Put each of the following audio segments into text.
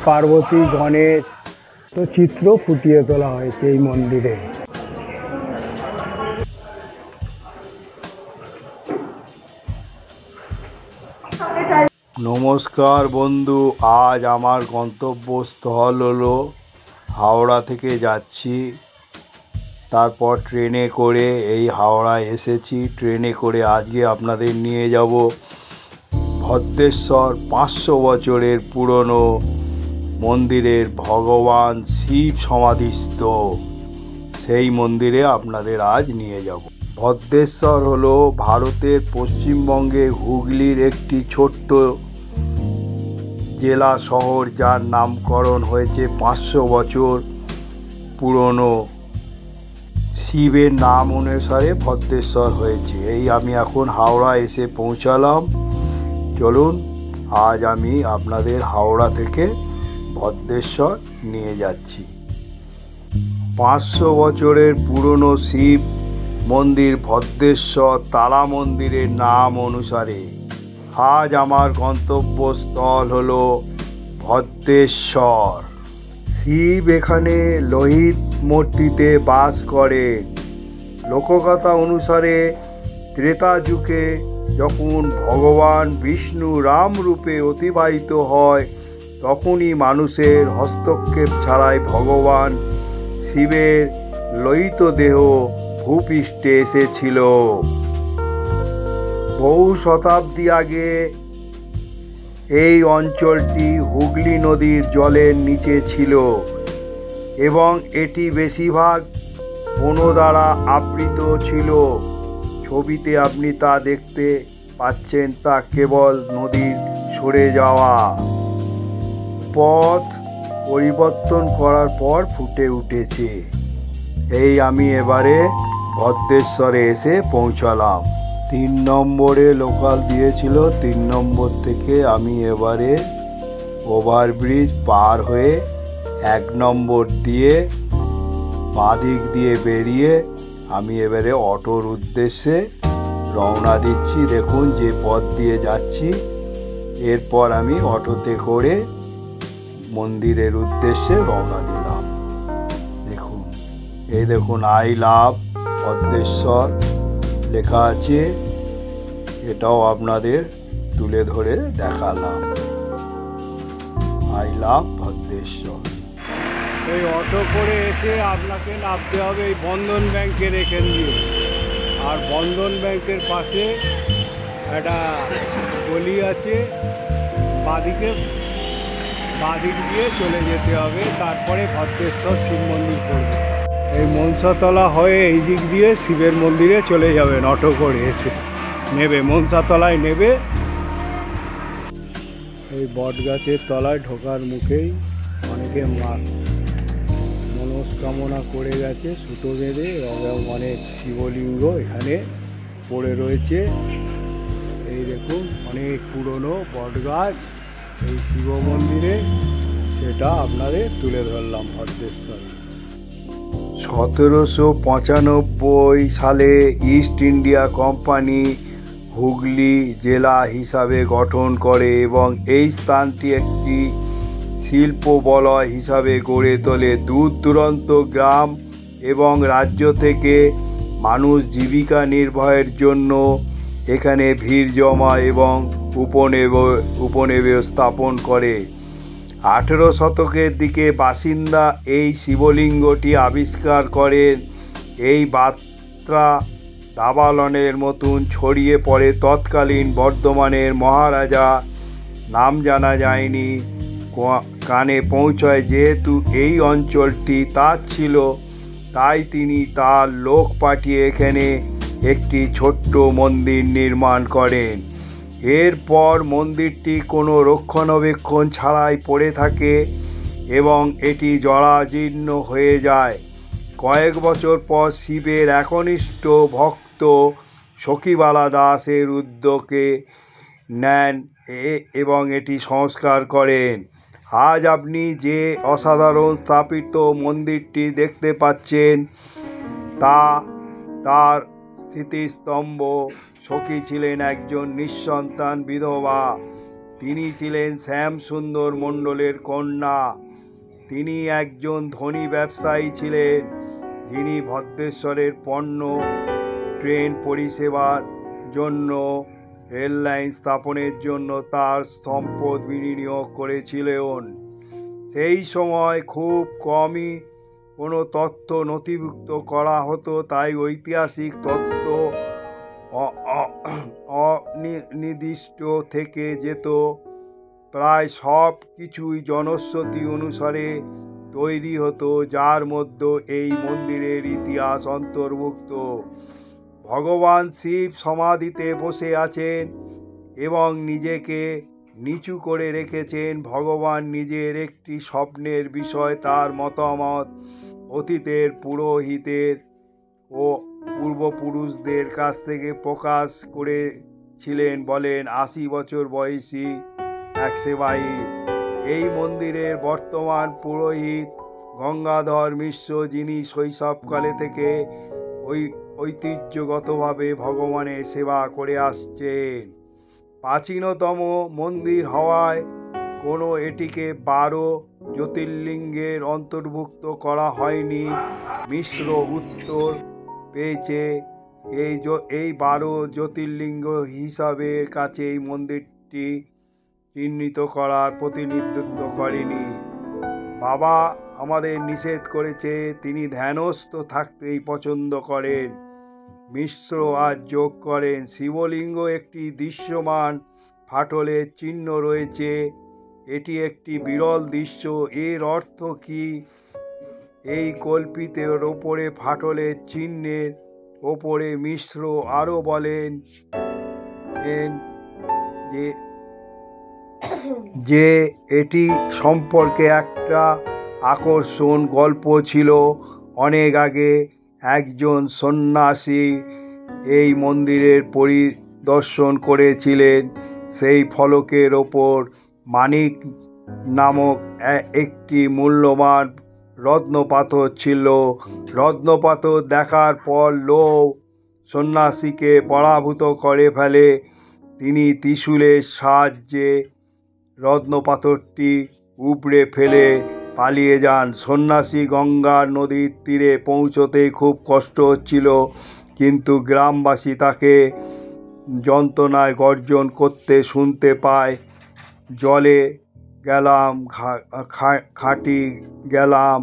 পার্বতী গণেশ তো চিত্র ফুটিয়ে তোলা হয়েছে এই মন্দিরে। নমস্কার বন্ধু, আজ আমার গন্তব্যস্থল হলো হাওড়া থেকে যাচ্ছি, তারপর ট্রেনে করে এই হাওড়ায় এসেছি। ট্রেনে করে আজকে আপনাদের নিয়ে যাব ভদ্রেশ্বর 500 বছরের পুরনো মন্দিরের ভগবান শিব সমাধিস্থ সেই মন্দিরে আপনাদের আজ নিয়ে যাব। ভদ্রেশ্বর হলো ভারতের পশ্চিমবঙ্গে হুগলির একটি ছোট্ট জেলা শহর, যার নামকরণ হয়েছে 500 বছর পুরনো শিবের নাম অনুসারে ভদ্রেশ্বর হয়েছে। এই আমি এখন হাওড়া এসে পৌঁছালাম। চলুন আজ আমি আপনাদের হাওড়া থেকে ভদ্রেশ্বর নিয়ে যাচ্ছি। 500 বছরের পুরনো শিব মন্দির ভদ্রেশ্বর তারা মন্দিরের নাম অনুসারে আজ আমার গন্তব্যস্থল হলো ভদ্রেশ্বর। শিব এখানে লোহিত মূর্তিতে বাস করেন। লোককথা অনুসারে ত্রেতা যুগে যখন ভগবান বিষ্ণু রাম রূপে অতিবাহিত হয়, তখনই মানুষের হস্তক্ষেপ ছাড়াই ভগবান শিবের লোহিত দেহ ভূপৃষ্ঠে এসেছিল। বহু শতাব্দী আগে এই অঞ্চলটি হুগলি নদীর জলের নিচে ছিল এবং এটি বেশিরভাগ বন দ্বারা আবৃত ছিল। ছবিতে আপনি তা দেখতে পাচ্ছেন, তা কেবল নদীর সরে যাওয়া পথ পরিবর্তন করার পর ফুটে উঠেছে। এই আমি এবারে ভদ্রেশ্বরে এসে পৌঁছালাম। 3 নম্বরে লোকাল দিয়েছিল। 3 নম্বর থেকে আমি এবারে ওভারব্রিজ পার হয়ে 1 নম্বর দিয়ে বাঁদিক দিয়ে বেরিয়ে আমি এবারে অটোর উদ্দেশ্যে রওনা দিচ্ছি। দেখুন যে পথ দিয়ে যাচ্ছি, এরপর আমি অটোতে করে মন্দিরের উদ্দেশ্যে রওনা দিলাম। দেখুন, এই দেখুন আই লাভ ভদ্রেশ্বর লেখা আছে, এটাও আপনাদের তুলে ধরে দেখালাম। I love Bhadreswar. এই অটো করে এসে আপনাকে নামতে হবে এই বন্ধন ব্যাংকের এখান দিয়ে, আর বন্ধন ব্যাংকের পাশে একটা গলি আছে, বাঁদিক দিয়ে চলে যেতে হবে, তারপরে ভদ্রেশ্বর শিব মন্দির পড়বে। এই মনসাতলা হয়ে এই দিক দিয়ে শিবের মন্দিরে চলে যাবেন অটো করে এসে। নেবে মনসাতলায় নেবে, এই বট গাছের তলায় ঢোকার মুখেই অনেকে মনস্কামনা করে গেছে সুতো বেঁধে, এবং অনেক শিবলিঙ্গ এখানে পড়ে রয়েছে। এই দেখুন অনেক পুরনো বট গাছ এই শিব মন্দিরে, সেটা আপনাদের তুলে ধরলাম ভদ্রেশ্বরে। 1795 সালে ইস্ট ইন্ডিয়া কোম্পানি হুগলি জেলা হিসাবে গঠন করে এবং এই স্থানটি একটি শিল্প বলয় হিসাবে গড়ে তোলে। দূর দূরান্ত গ্রাম এবং রাজ্য থেকে মানুষ জীবিকা নির্বাহের জন্য এখানে ভিড় জমা এবং উপনিবেশ স্থাপন করে। 18 শতকের দিকে বাসিন্দা এই শিবলিঙ্গটি আবিষ্কার করেন। এই বার্তা দাবানলের মতন ছড়িয়ে পড়ে তৎকালীন বর্ধমানের মহারাজা, নাম জানা যায়নি, কানে পৌঁছয়। যেহেতু এই অঞ্চলটি তার ছিল, তাই তিনি তার লোক পাঠিয়ে এখানে একটি ছোট্ট মন্দির নির্মাণ করেন। এরপর মন্দিরটি কোনো রক্ষণাবেক্ষণ ছাড়াই পড়ে থাকে এবং এটি জরাজীর্ণ হয়ে যায়। কয়েক বছর পর শিবের একনিষ্ঠ ভক্ত সখীবালা দাস এর উদ্যোগে নেন এবং এটি সংস্কার করেন। আজ আপনি যে অসাধারণ স্থাপিত মন্দিরটি দেখতে পাচ্ছেন, তা তার স্মৃতিস্তম্ভ। সখী ছিলেন একজন নিঃসন্তান বিধবা। তিনি ছিলেন শ্যামসুন্দর মণ্ডলের কন্যা। তিনি একজন ধনী ব্যবসায়ী ছিলেন, যিনি ভদ্রেশ্বরের পণ্য ট্রেন পরিষেবার জন্য রেললাইন স্থাপনের জন্য তার সম্পদ বিনিয়োগ করেছিলেন। সেই সময় খুব কমই কোনো তথ্য নথিভুক্ত করা হতো, তাই ঐতিহাসিক তথ্য অনির্দিষ্ট থেকে যেত। প্রায় সব কিছুই জনশ্রুতি অনুসারে তৈরি হতো, যার মধ্যে এই মন্দিরের ইতিহাস অন্তর্ভুক্ত। ভগবান শিব সমাধিতে বসে আছেন এবং নিজেকে নিচু করে রেখেছেন। ভগবান নিজের একটি স্বপ্নের বিষয় তার মতামত অতীতের পুরোহিতের ও পূর্বপুরুষদের কাছ থেকে প্রকাশ করেছিলেন বলেন 80 বছর বয়সী এক সেবায়ী। এই মন্দিরের বর্তমান পুরোহিত গঙ্গাধর মিশ্র, যিনি শৈশবকালে থেকে ঐতিহ্যগতভাবে ভগবানের সেবা করে আসছেন। প্রাচীনতম মন্দির হওয়ায় কোনো এটিকে 12 জ্যোতির্লিঙ্গের অন্তর্ভুক্ত করা হয়নি। মিশ্র উত্তর পেয়েছে এই 12 জ্যোতির্লিঙ্গ হিসাবে কাছে এই মন্দিরটি চিহ্নিত করার প্রতিনিধিত্ব করেনি। বাবা আমাদের নিষেধ করেছে, তিনি ধ্যানস্থ থাকতেই পছন্দ করেন। মিশ্র আজ যোগ করেন, শিবলিঙ্গ একটি দৃশ্যমান ফাটলের চিহ্ন রয়েছে। এটি একটি বিরল দৃশ্য। এর অর্থ কি? এই কল্পিতের ওপরে ফাটলের চিহ্নের ওপরে মিশ্র আরও বলেন যে এটি সম্পর্কে একটা আকর্ষণ গল্প ছিল। অনেক আগে একজন সন্ন্যাসী এই মন্দিরের পরিদর্শন করেছিলেন। সেই ফলকের ওপর মানিক নামক একটি মূল্যবান রত্নপাথর ছিল। রত্নপাথর দেখার পর লোভ সন্ন্যাসীকে পরাভূত করে ফেলে। তিনি ত্রিশূলের সাহায্যে রত্নপাথরটি উপড়ে ফেলে পালিয়ে যান। সন্ন্যাসী গঙ্গার নদীর তীরে পৌঁছতে খুব কষ্ট হচ্ছিল, কিন্তু গ্রামবাসী তাকে যন্ত্রণায় গর্জন করতে শুনতে পায়। জলে গেলাম, খাঁটি গেলাম,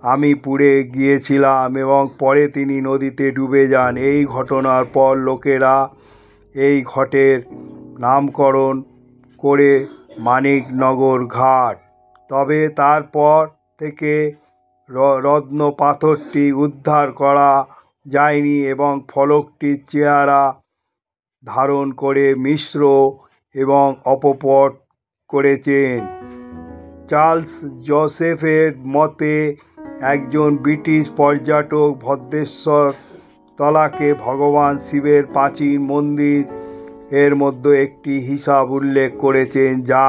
আমি পুড়ে গিয়েছিলাম, এবং পরে তিনি নদীতে ডুবে যান। এই ঘটনার পর লোকেরা এই ঘাটের নামকরণ করে মানিকনগর ঘাট। তবে তারপর থেকে রত্নপাথরটি উদ্ধার করা যায়নি এবং ফলকটির চেহারা ধারণ করে মিশ্র এবং অপপট করেছেন। চার্লস জোসেফের মতে, একজন ব্রিটিশ পর্যটক ভদ্রেশ্বর তলাকে ভগবান শিবের প্রাচীন মন্দির এর মধ্যে একটি হিসাব উল্লেখ করেছেন, যা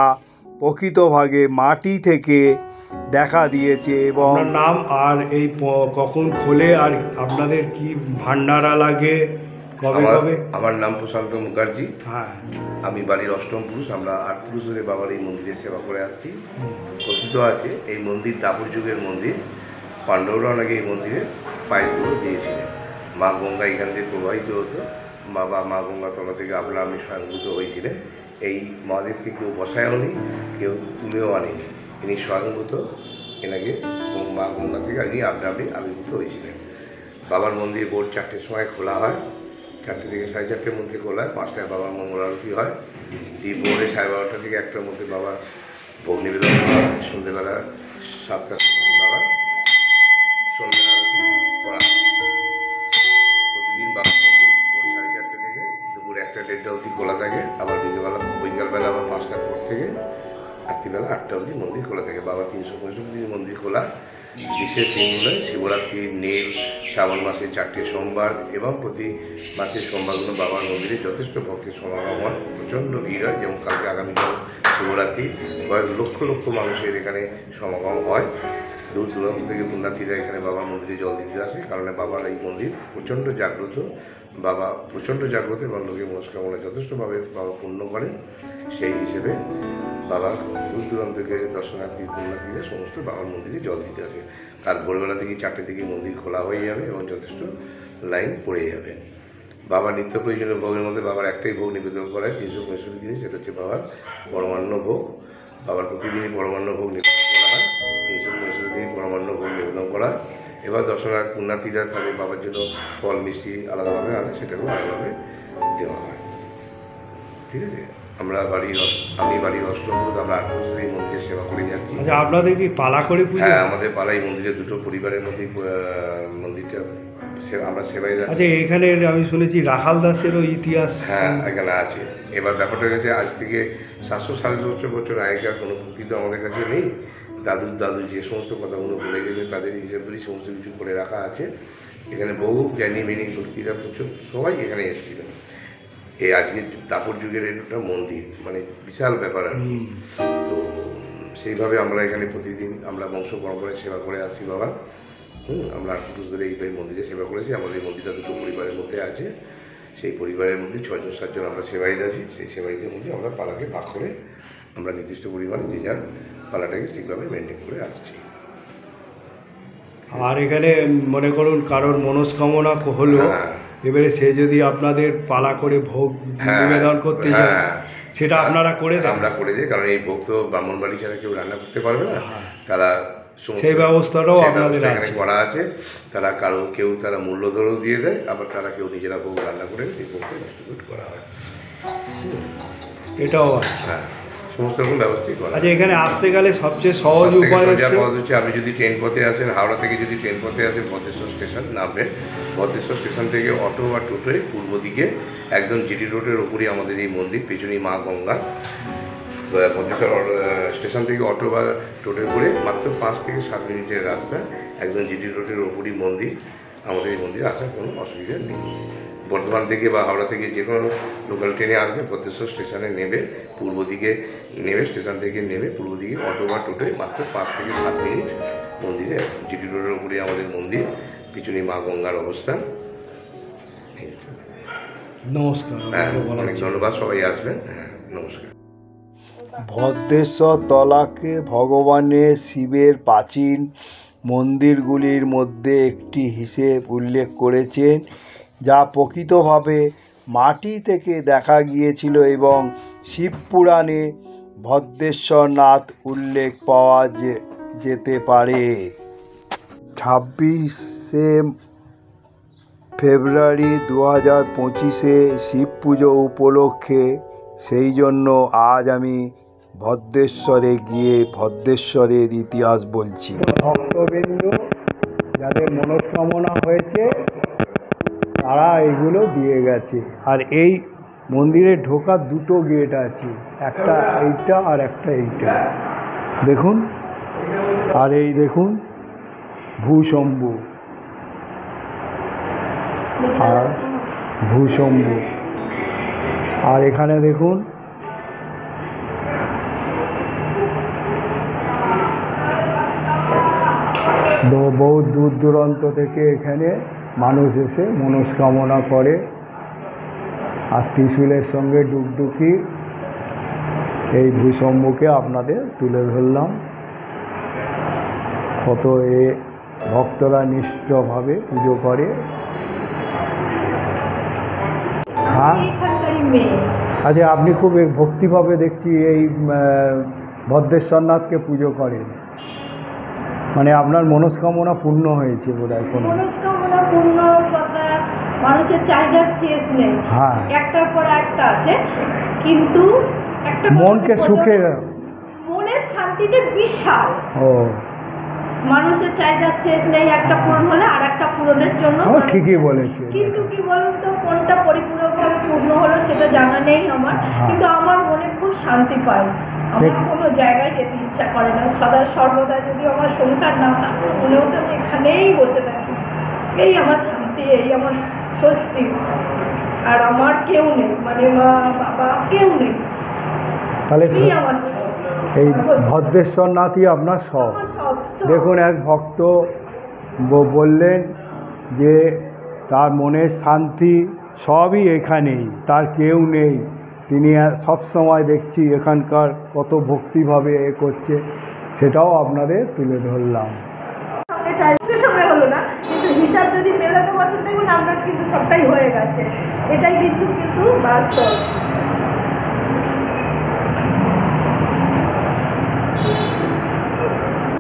প্রকৃতভাবে মাটি থেকে দেখা দিয়েছে। এবং নাম আর এই কখন খোলে, আর আপনাদের কি ভান্ডারা লাগে, কবে কবে? আমার নাম প্রশান্ত মুখার্জি। হ্যাঁ, আমি বাড়ির অষ্টম পুরুষ। আমরা 8 পুরুষ ধরে বাবার এই মন্দিরে সেবা করে আসছি। কথিত আছে এই মন্দির দ্বাপর যুগের মন্দির। পাণ্ডবরা নাকি এই মন্দিরে পায়ের ধুলো দিয়েছিলেন। মা গঙ্গা এখান থেকে প্রবাহিত হতো। মা গঙ্গা তলা থেকে আপনা আপনি স্বয়ংভূত হয়েছিলেন। এই মহাদেবকে কেউ বসায়ও নি, কেউ তুলেও আনেনি। ইনি স্বয়ংভূত, এনাকে মা গঙ্গা থেকে ইনি আপনা আপনি আবির্ভূত হয়েছিলেন। বাবার মন্দির ভোর 4টের সময় খোলা হয়। 4টে থেকে 4:30-র মধ্যে খোলা হয়। 5টায় বাবার মঙ্গল আরতি হয়। ভোরে 12:30 থেকে 1টার মধ্যে বাবার ভোগ নিবেদন করা হয়। সন্ধ্যেবেলা 7টার সময় বাবার সন্ধ্যা আরতি করা হয়। প্রতিদিন বাবার মন্দির ভোর 4:30 থেকে দুপুর 1টা-1:30 অবধি খোলা থাকে। আবার বিকালবেলা আবার 5টার পর থেকে রাত্রিবেলা 8টা অবধি মন্দির খোলা থাকে। বাবা 365 দিন মন্দির খোলা। বিশেষ দিনগুলোয় শিবরাত্রি, নীল, শ্রাবণ মাসের 4টে সোমবার এবং প্রতি মাসের সোমবারগুলো বাবার মন্দিরে যথেষ্ট ভক্তের সমাগম হয়। প্রচণ্ড ভিড় হয়। যেমন কালকে আগামীকাল শিবরাত্রি কয়েক লক্ষ লক্ষ মানুষের এখানে সমাগম হয়। দূর দূরান্ত থেকে পুণ্যার্থীরা এখানে বাবার মন্দিরে জল দিতে আসে, কারণ বাবার এই মন্দির প্রচণ্ড জাগ্রত। বাবা প্রচণ্ড জাগ্রত এবং লোকের মনস্কামনা যথেষ্টভাবে বাবা পূর্ণ করেন। সেই হিসেবে বাবার দূর দূরান্ত থেকে দর্শনার্থী পুণ্যার্থীরা সমস্ত বাবার মন্দিরে জল দিতে আসে। তার ভোরবেলা থেকে 4টে থেকে মন্দির খোলা হয়ে যাবে এবং যথেষ্ট লাইন পড়ে যাবে। বাবার নিত্য প্রয়োজনীয় ভোগের মধ্যে বাবার একটাই ভোগ নিবেদন করা হয় 365 দিনে, সেটা হচ্ছে বাবার পরমান্ন ভোগ। বাবার প্রতিদিনই পরমান্ন ভোগ নিবেদন করা হয়, 365 দিন পরমান্ন ভোগ নিবেদন করা হয়। এবার দর্শনার্থী পুণ্যার্থীরা তাদের বাবার জন্য ফল মিষ্টি আলাদাভাবে আনে, সেটাকেও আলাদাভাবে দেওয়া হয়। ঠিক আছে, আমি বাড়ির অষ্টমপুর, আমরা 8 বছর এই মন্দিরের সেবা করে যাচ্ছি। আচ্ছা, আপনাদের কি পালা করে পুজো? হ্যাঁ, আমাদের পালাই মন্দিরে দুটো পরিবারের মধ্যেই মন্দিরটা আমরা সেবাই যাচ্ছি। আচ্ছা, এখানে আমি শুনেছি রাখাল দাসেরও ইতিহাস। হ্যাঁ, এখানে আছে। এবার ব্যাপারটা হয়ে গেছে, আজ থেকে 700-750 বছর আগেকার কোনো পুঁথি তো আমাদের কাছে নেই। দাদু যে সমস্ত কথাগুলো বলে গেছে তাদের হিসেব ধরেই সমস্ত কিছু করে রাখা আছে। এখানে বহু জ্ঞানী মেনী ভক্তিরা সবাই এখানে এসেছিলেন। এই আজকে দাপর যুগের একটা মন্দির, মানে বিশাল ব্যাপার আর কি। তো সেইভাবে আমরা এখানে প্রতিদিন আমরা বংশ পরম্পরায় সেবা করে আসছি বাবা। আমরা 8 বছর ধরে এই মন্দিরে সেবা করেছি। আমাদের এই মন্দিরটা দুটো পরিবারের মধ্যে আছে। সেই পরিবারের মধ্যে 6জন-7জন আমরা সেবাই আছি। সেই সেবাইদের মধ্যে আমরা পালাকে ভাগ করে আমরা নির্দিষ্ট পরিমাণে যে যার পালাটাকে ঠিকভাবে মেনটেন করে আসছি। আর এখানে মনে করুন কারোর মনস্কামনা হলো, এবারে সে যদি আপনাদের পালা করে ভোগ নিবেদন করতে যায়, সেটা আপনারা করে দেন? আমরা করে দিই, কারণ এই ভোগ তো ব্রাহ্মণ বাড়ি ছাড়া কেউ রান্না করতে পারবে না। তারা সেই ব্যবস্থাটাও আপনাদের এখানে করা আছে। তারা কেউ তারা মূল্য ধরেও দিয়ে দেয়, আবার তারা কেউ নিজেরা ভোগ রান্না করে সেই ভোগকে ডিস্ট্রিবিউট করা হয়। এটাও আছে। হ্যাঁ, সমস্ত রকম ব্যবস্থাই করা। আচ্ছা, এখানে আসতে গেলে সবচেয়ে সহজ উপায় হচ্ছে আপনি যদি ট্রেন পথে আসেন, হাওড়া থেকে যদি ট্রেন পথে আসেন, ভদ্রেশ্বর স্টেশন নামবেন। ভদ্রেশ্বর স্টেশন থেকে অটো বা টোটোয় পূর্ব দিকে একদম জিটি রোডের ওপরই আমাদের এই মন্দির, পেছনেই মা গঙ্গা। ভদ্রেশ্বর স্টেশন থেকে অটো বা টোটোয় করে মাত্র 5 থেকে 7 মিনিটের রাস্তা, একদম জিটি রোডের ওপরই মন্দির। আমাদের এই মন্দিরে আসার কোনো অসুবিধা নেই। বর্ধমান থেকে বা হাওড়া থেকে যে কোনো লোকাল ট্রেনে আসলে ভদ্রেশ্বর স্টেশনে নেবে, পূর্ব দিকে নেবে, স্টেশন থেকে নেবে পূর্ব দিকে অটো বা টোটোয় মাত্র 5 থেকে 7 মিনিট মন্দিরে। জিটি রোডের উপরে আমাদের মন্দির, পিছনে মা গঙ্গার অবস্থান। নমস্কার। হ্যাঁ, অনেক ধন্যবাদ, সবাই আসবেন। হ্যাঁ, নমস্কার। ভদ্রেশ্বর তলাকে ভগবানের শিবের প্রাচীন মন্দিরগুলির মধ্যে একটি হিসেব উল্লেখ করেছেন, যা প্রকৃতভাবে মাটি থেকে দেখা গিয়েছিল এবং শিবপুরাণে ভদ্রেশ্বরনাথ উল্লেখ পাওয়া যেতে পারে। 26শে ফেব্রুয়ারি 2025-এ শিব পুজো উপলক্ষে, সেই জন্য আজ আমি ভদ্রেশ্বরে গিয়ে ভদ্রেশ্বরের ইতিহাস বলছি। ভক্তবৃন্দ যাদের মনস্কামনা হয়েছে তারা এগুলো দিয়ে গেছে। আর এই মন্দিরে ঢোকার 2টো গেট আছে, একটা এইটা আর একটা এইটা, দেখুন। আর এই দেখুন ভূশম্ভু, আর ভূশম্ভু। আর এখানে দেখুন বহু দূর দূরান্ত থেকে এখানে মানুষ এসে মনস্কামনা করে। আর ত্রিশূলের সঙ্গে ডুগডুগি, এই ভূশম্ভুকে আপনাদের তুলে ধরলাম। কত ভক্তরা নিষ্ঠভাবে পুজো করে। হ্যাঁ, আচ্ছা, আপনি খুব ভক্তিভাবে দেখছি এই ভদ্রেশ্বরনাথকে পুজো করেন, মানে আপনার মনস্কামনা পূর্ণ হয়েছে বোধহয়। কোনো মনস্কামনা পূর্ণ, মানুষের চাহিদা শেষ নেই, হ্যাঁ, একটার পর একটা আছে, কিন্তু একটা মনকে সুখে, মনের শান্তিটা বিশাল। ও, মানুষের চাহিদা শেষ নেই, একটা পূরণ হলে আর একটা পূরণের জন্য। ঠিকই বলেছে, কিন্তু কি বলুন তো, কোনটা পরিপূর্ণভাবে পূর্ণ হলো সেটা জানা নেই আমার, কিন্তু আমার মনে খুব শান্তি পাই। আমার কোনো জায়গায় যেতে ইচ্ছা করে না। সর্বদা যদি আমার সংসার না থাকতো, মনে হতো আমি এখানেই বসে থাকি। এই আমার শান্তি, এই আমার স্বস্তি। আর আমার কেউ নেই, মানে মা বাবা কেউ নেই। তাহলে এই আমার সব। এই ভদ্রেশ্বর নাথই আপনার সব। আমার সব, সব। দেখুন, এক ভক্ত বললেন যে তার মনের শান্তি সবই এখানেই, তার কেউ নেই। তিনি সব সময় দেখছি এখানকার কত ভক্তিভাবে এ করছে, সেটাও আপনাদের তুলে ধরলাম। সঙ্গে চাইতে সঙ্গে হলো না, কিন্তু হিসাব যদি মেলাতে বসেন দেখুন আপনার কিন্তু সবটাই হয়ে গেছে। এটাই কিন্তু বাস্তব।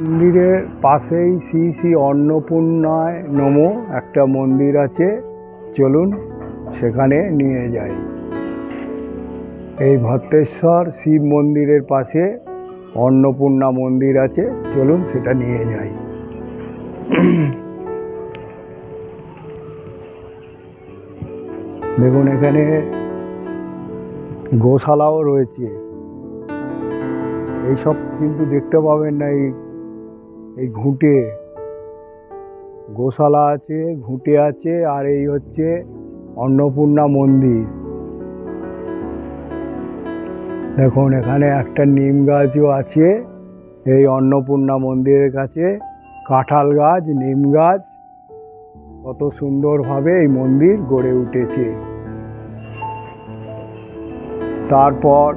মন্দিরের পাশেই শ্রী শ্রী অন্নপূর্ণায় নমো একটা মন্দির আছে, চলুন সেখানে নিয়ে যাই। এই ভদ্রেশ্বর শিব মন্দিরের পাশে অন্নপূর্ণা মন্দির আছে, চলুন সেটা নিয়ে যাই। দেখুন, এখানে গোশালাও রয়েছে। এইসব কিন্তু দেখতে পাবেন না এই ঘুঁটে। গোশালা আছে, ঘুঁটে আছে, আর এই হচ্ছে অন্নপূর্ণা মন্দির। দেখুন, এখানে একটা নিম গাছও আছে এই অন্নপূর্ণা মন্দিরের কাছে। কাঁঠাল গাছ, নিম গাছ, কত সুন্দরভাবে এই মন্দির গড়ে উঠেছে। তারপর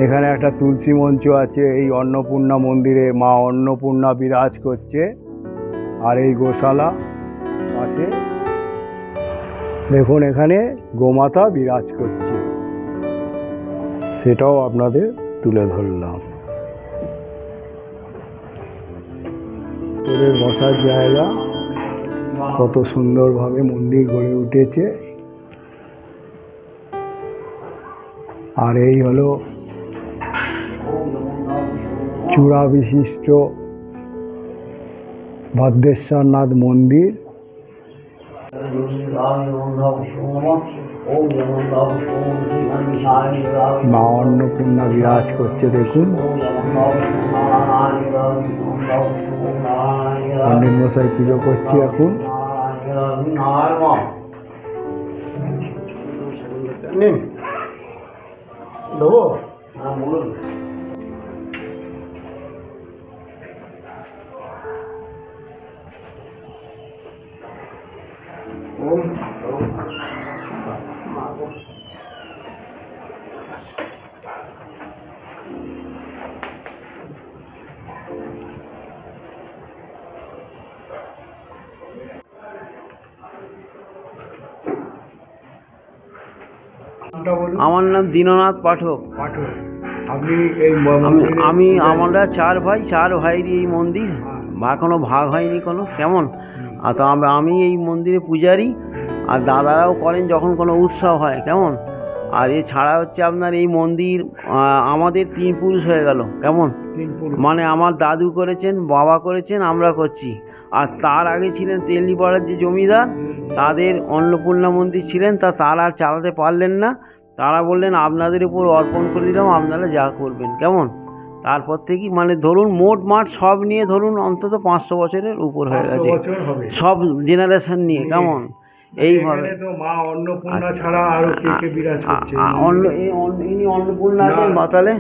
এখানে একটা তুলসী মঞ্চ আছে। এই অন্নপূর্ণা মন্দিরে মা অন্নপূর্ণা বিরাজ করছে। আর এই গোশালা পাশে দেখুন, এখানে গোমাতা বিরাজ করছে, সেটাও আপনাদের তুলে ধরলাম। তোদের বসার জায়গা, কত সুন্দরভাবে মন্দির গড়ে উঠেছে। আর এই হলো চূড়া বিশিষ্ট ভদ্রেশ্বরনাথ মন্দির। মা অন্নপূর্ণা বিরাজ করছে, দেখুন। পণ্ডিত মশাই পুজো করছে এখন। দেবো? আমার নাম দীননাথ পাঠক। আপনি এই আমি আমরা 4 ভাই, 4 ভাইয়েরই এই মন্দির, বা কোনো ভাগ হয়নি কোনো, কেমন। আর তো আমি এই মন্দিরে পূজারি, আর দাদারাও করেন যখন কোনো উৎসব হয়, কেমন। আর এছাড়া হচ্ছে আপনার এই মন্দির আমাদের 3 পুরুষ হয়ে গেল, কেমন। মানে আমার দাদু করেছেন, বাবা করেছেন, আমরা করছি। আর তার আগে ছিলেন তেলনিপাড়ার যে জমিদার, তাদের অন্নপূর্ণা মন্দির ছিলেন, তারা আর চালাতে পারলেন না। তারা বললেন আপনাদের উপর অর্পণ করে দিলাম, আপনারা যা করবেন, কেমন। তারপর থেকে মানে ধরুন মোট মাঠ সব নিয়ে ধরুন অন্তত 500 বছরের উপর হয়ে গেছে, সব জেনারেশন নিয়ে, কেমন। এইভাবে মা অন্নপূর্ণা ছাড়া আরো কে বিরাজ করছে? ইনি অন্নপূর্ণা আছেন মাতালে।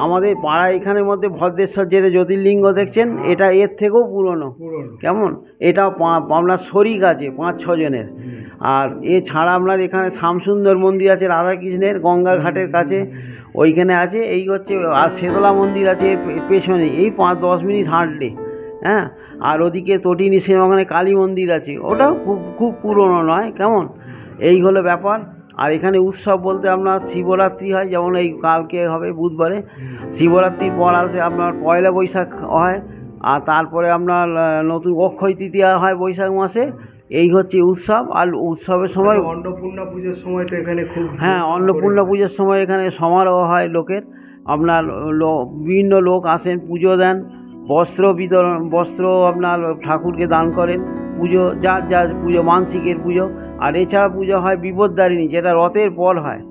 আমাদের পাড়া এখানের মধ্যে ভদ্রেশ্বর যেটা জ্যোতির্লিঙ্গ দেখছেন, এটা এর থেকেও পুরনো, কেমন। এটা আপনার শরিক আছে 5-6 জনের। আর এছাড়া আপনার এখানে শ্যামসুন্দর মন্দির আছে রাধাকৃষ্ণের, গঙ্গার ঘাটের কাছে, ওইখানে আছে। এই হচ্ছে, আর শেতলা মন্দির আছে পেছনে, এই 5-10 মিনিট হাঁটলে, হ্যাঁ। আর ওদিকে তটিনী সিনেমাখানে কালী মন্দির আছে, ওটাও খুব পুরনো নয়, কেমন। এই হলো ব্যাপার। আর এখানে উৎসব বলতে আপনার শিবরাত্রি হয়, যেমন এই কালকে হবে বুধবারে। শিবরাত্রির পর আসে আপনার পয়লা বৈশাখ হয়, আর তারপরে আপনার নতুন অক্ষয় তৃতীয়া হয় বৈশাখ মাসে। এই হচ্ছে উৎসব। আর উৎসবের সময় অন্নপূর্ণা পুজোর সময় তো এখানে খুব, হ্যাঁ, অন্নপূর্ণা পুজোর সময় এখানে সমারোহ হয় লোকের। আপনার বিভিন্ন লোক আসেন, পুজো দেন, বস্ত্র বিতরণ, বস্ত্র আপনার ঠাকুরকে দান করেন, পুজো যার পুজো, মানসিকের পুজো। আর এছাড়া পুজো হয় বিপদদারিণী, যেটা রথের পর হয়,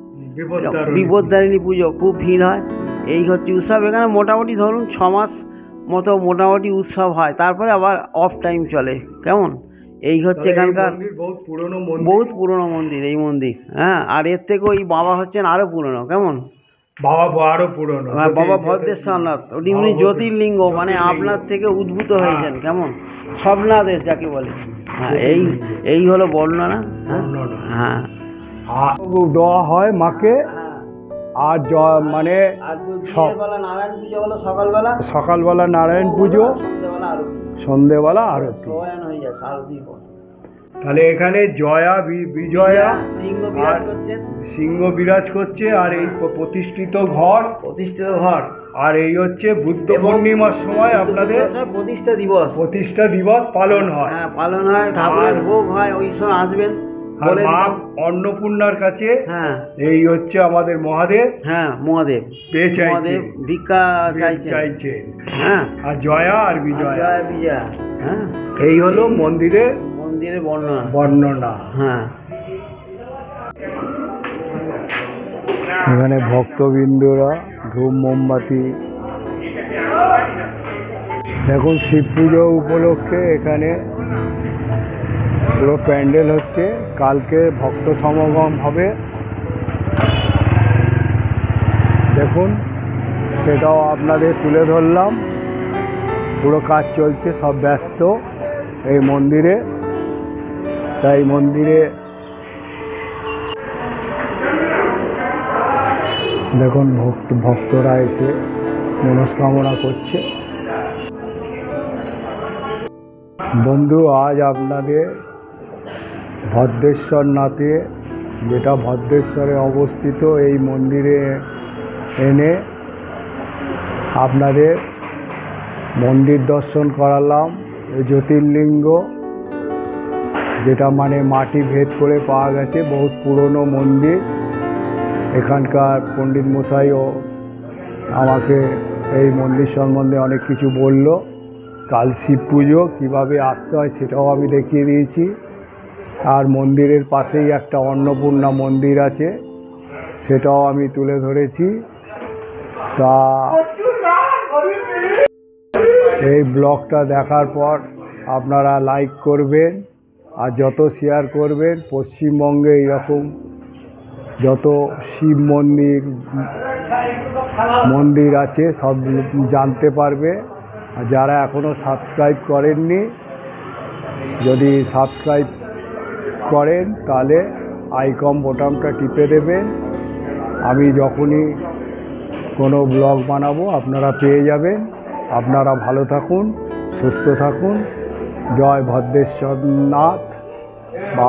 বিপদদারিণী পুজো, খুব ভিড় হয়। এই হচ্ছে উৎসব। এখানে মোটামুটি ধরুন 6 মাস মতো মোটামুটি উৎসব হয়, তারপরে আবার অফ টাইম চলে, কেমন। এই হচ্ছে এখানকার বহুত পুরনো মন্দির। বহুত পুরনো মন্দির এই মন্দির, হ্যাঁ। আর এর থেকেও এই বাবা হচ্ছেন আরো পুরনো, কেমন? বাবা আরো পুরনো। হ্যাঁ, বাবা ভদ্রেশ্বরনাথ, উনি জ্যোতির্লিঙ্গ, মানে আপনার থেকে উদ্ভূত হয়েছেন, কেমন? স্বপ্নাদেশ যাকে বলে। হ্যাঁ, এই হলো বর্ণনা। হ্যাঁ, দেওয়া হয় মাকে। আর মানে আর বেলা নারায়ণ পুজো হলো সকালবেলা, সকালবেলা নারায়ণ পুজো, সন্ধ্যেবেলা আরতি, সন্ধ্যেবেলা আরতি হয়ে যায় আরতির পর। তাহলে এখানে জয়া বিজয়া সিংহ বিরাজ করছেন, সিংহ বিরাজ করছে। আর এই প্রতিষ্ঠিত ঘর, আর এই হচ্ছে বুদ্ধ পূর্ণিমার সময় আপনাদের প্রতিষ্ঠা দিবস পালন হয়। হ্যাঁ, পালন হয়, ঠাকুরের ভোগ হয়, ওই সময় আসবেন। আর মা অন্নপূর্ণার কাছে, হ্যাঁ, এই হচ্ছে আমাদের মহাদেব। হ্যাঁ, মহাদেব ভিক্ষা চাইছে। হ্যাঁ, আর জয়া আর বিজয়া, হ্যাঁ, এই হলো মন্দিরের বর্ণনা। হ্যাঁ, এখানে ভক্তবৃন্দরা ধূপ মোমবাতি, দেখুন শিব পুজো উপলক্ষে এখানে পুরো প্যান্ডেল হচ্ছে। কালকে ভক্ত সমাগম হবে, দেখুন সেটাও আপনাদের তুলে ধরলাম। পুরো কাজ চলছে, সব ব্যস্ত এই মন্দিরে। তাই মন্দিরে দেখুন ভক্তরা এসে মনস্কামনা করছে। বন্ধু, আজ আপনাদের ভদ্রেশ্বরনাথে, যেটা ভদ্রেশ্বরে অবস্থিত, এই মন্দিরে এনে আপনাদের মন্দির দর্শন করালাম। এই জ্যোতির্লিঙ্গ, যেটা মানে মাটি ভেদ করে পাওয়া গেছে, বহুত পুরনো মন্দির। এখানকার পণ্ডিত মশাইও আমাকে এই মন্দির সম্বন্ধে অনেক কিছু বলল। কাল শিব পুজো, কীভাবে আসতে হয় সেটাও আমি দেখিয়ে দিয়েছি। আর মন্দিরের পাশেই একটা অন্নপূর্ণা মন্দির আছে, সেটাও আমি তুলে ধরেছি। তা এই ব্লগটা দেখার পর আপনারা লাইক করবেন, আর যত শেয়ার করবেন, পশ্চিমবঙ্গে এরকম যত শিব মন্দির আছে সব জানতে পারবে। আর যারা এখনও সাবস্ক্রাইব করেননি, যদি সাবস্ক্রাইব করেন তাহলে আইকন বোতামটা টিপে দেবেন। আমি যখনই কোনো ব্লগ বানাবো আপনারা পেয়ে যাবেন। আপনারা ভালো থাকুন, সুস্থ থাকুন। জয় ভদ্রেশ্বরনাথ,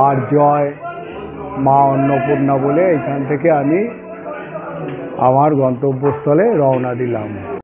আর জয় মা অন্নপূর্ণা বলে এখান থেকে আমি আমার গন্তব্যস্থলে রওনা দিলাম।